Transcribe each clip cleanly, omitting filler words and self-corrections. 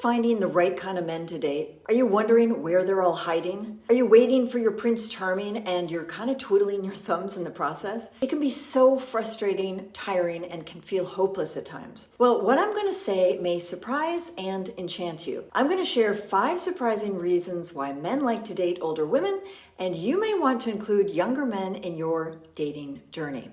finding the right kind of men to date? Are you wondering where they're all hiding? Are you waiting for your Prince Charming and you're kind of twiddling your thumbs in the process? It can be so frustrating, tiring, and can feel hopeless at times. Well, what I'm going to say may surprise and enchant you. I'm going to share 5 surprising reasons why men like to date older women, and you may want to include younger men in your dating journey.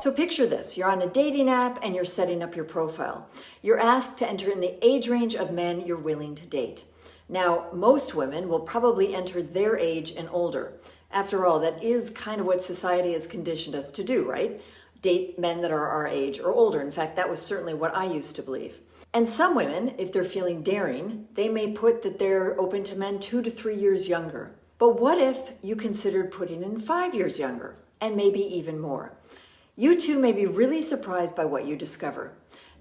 So picture this, you're on a dating app and you're setting up your profile. You're asked to enter in the age range of men you're willing to date. Now, most women will probably enter their age and older. After all, that is kind of what society has conditioned us to do, right? Date men that are our age or older. In fact, that was certainly what I used to believe. And some women, if they're feeling daring, they may put that they're open to men 2 to 3 years younger. But what if you considered putting in 5 years younger and maybe even more? You too may be really surprised by what you discover.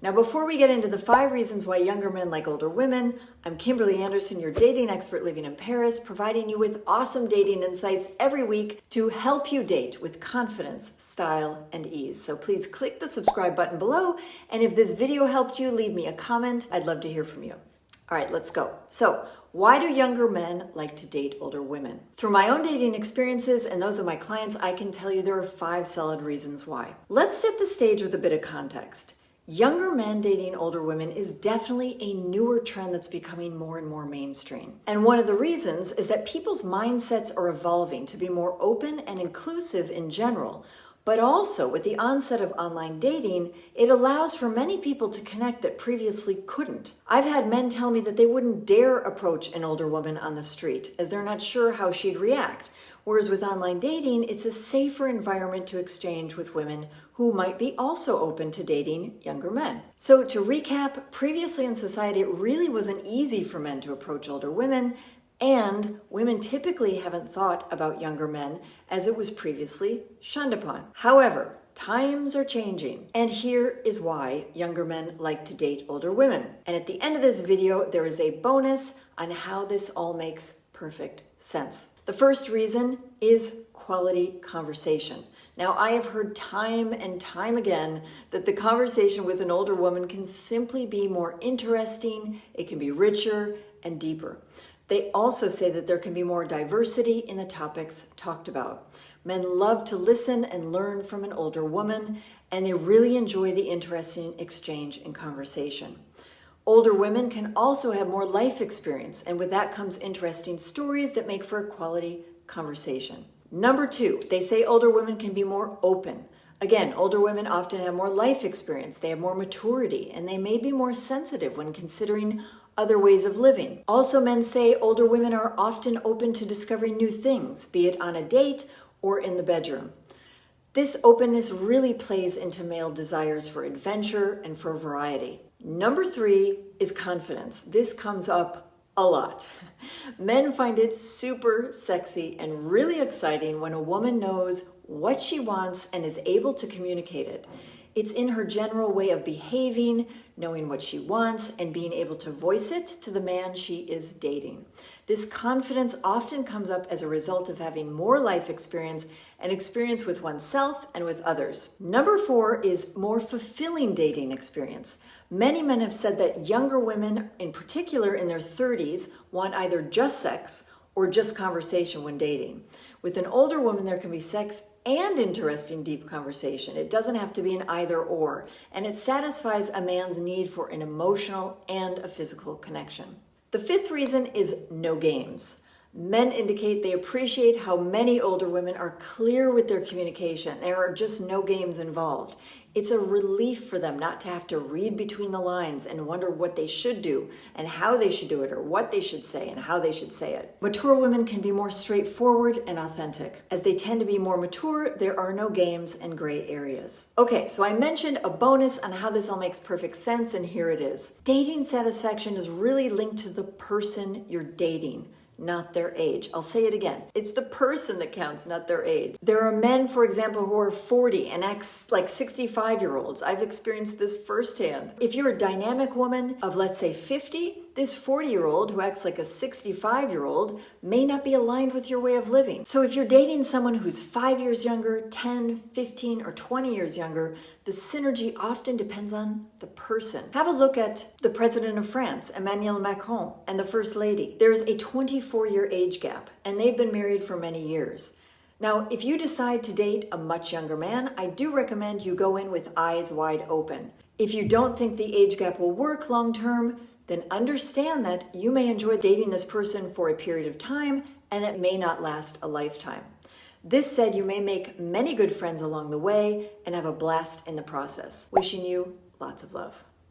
Now, before we get into the 5 reasons why younger men like older women, I'm Kimberly Anderson, your dating expert living in Paris, providing you with awesome dating insights every week to help you date with confidence, style, and ease. So please click the subscribe button below, and if this video helped you, leave me a comment. I'd love to hear from you. All right, let's go. So, why do younger men like to date older women? Through my own dating experiences and those of my clients, I can tell you there are 5 solid reasons why. Let's set the stage with a bit of context. Younger men dating older women is definitely a newer trend that's becoming more and more mainstream. And one of the reasons is that people's mindsets are evolving to be more open and inclusive in general. But also, with the onset of online dating, it allows for many people to connect that previously couldn't. I've had men tell me that they wouldn't dare approach an older woman on the street, as they're not sure how she'd react. Whereas with online dating, it's a safer environment to exchange with women who might be also open to dating younger men. So to recap, previously in society, it really wasn't easy for men to approach older women, and women typically haven't thought about younger men as it was previously shunned upon. However, times are changing, and here is why younger men like to date older women. And at the end of this video, there is a bonus on how this all makes perfect sense. The first reason is quality conversation. Now, I have heard time and time again that the conversation with an older woman can simply be more interesting, it can be richer and deeper. They also say that there can be more diversity in the topics talked about. Men love to listen and learn from an older woman, and they really enjoy the interesting exchange and conversation. Older women can also have more life experience, and with that comes interesting stories that make for a quality conversation. Number 2, they say older women can be more open. Again, older women often have more life experience, they have more maturity, and they may be more sensitive when considering other ways of living. Also, men say older women are often open to discovering new things, be it on a date or in the bedroom. This openness really plays into male desires for adventure and for variety. Number 3 is confidence. This comes up a lot. Men find it super sexy and really exciting when a woman knows what she wants and is able to communicate it. It's in her general way of behaving, knowing what she wants, and being able to voice it to the man she is dating. This confidence often comes up as a result of having more life experience and experience with oneself and with others. Number 4 is more fulfilling dating experience. Many men have said that younger women, in particular in their 30s, want either just sex or just conversation when dating. With an older woman, there can be sex and interesting deep conversation. It doesn't have to be an either or, and it satisfies a man's need for an emotional and a physical connection. The 5th reason is no games. Men indicate they appreciate how many older women are clear with their communication. There are just no games involved. It's a relief for them not to have to read between the lines and wonder what they should do and how they should do it, or what they should say and how they should say it. Mature women can be more straightforward and authentic. As they tend to be more mature, there are no games and gray areas. Okay, so I mentioned a bonus on how this all makes perfect sense, and here it is. Dating satisfaction is really linked to the person you're dating, not their age. I'll say it again. It's the person that counts, not their age. There are men, for example, who are 40 and act like 65-year-olds. I've experienced this firsthand. If you're a dynamic woman of, let's say, 50, This 40-year-old who acts like a 65-year-old may not be aligned with your way of living. So if you're dating someone who's 5 years younger, 10, 15, or 20 years younger, the synergy often depends on the person. Have a look at the President of France, Emmanuel Macron, and the First Lady. There's a 24-year age gap, and they've been married for many years. Now, if you decide to date a much younger man, I do recommend you go in with eyes wide open. If you don't think the age gap will work long term, then understand that you may enjoy dating this person for a period of time and it may not last a lifetime. This said, you may make many good friends along the way and have a blast in the process. Wishing you lots of love.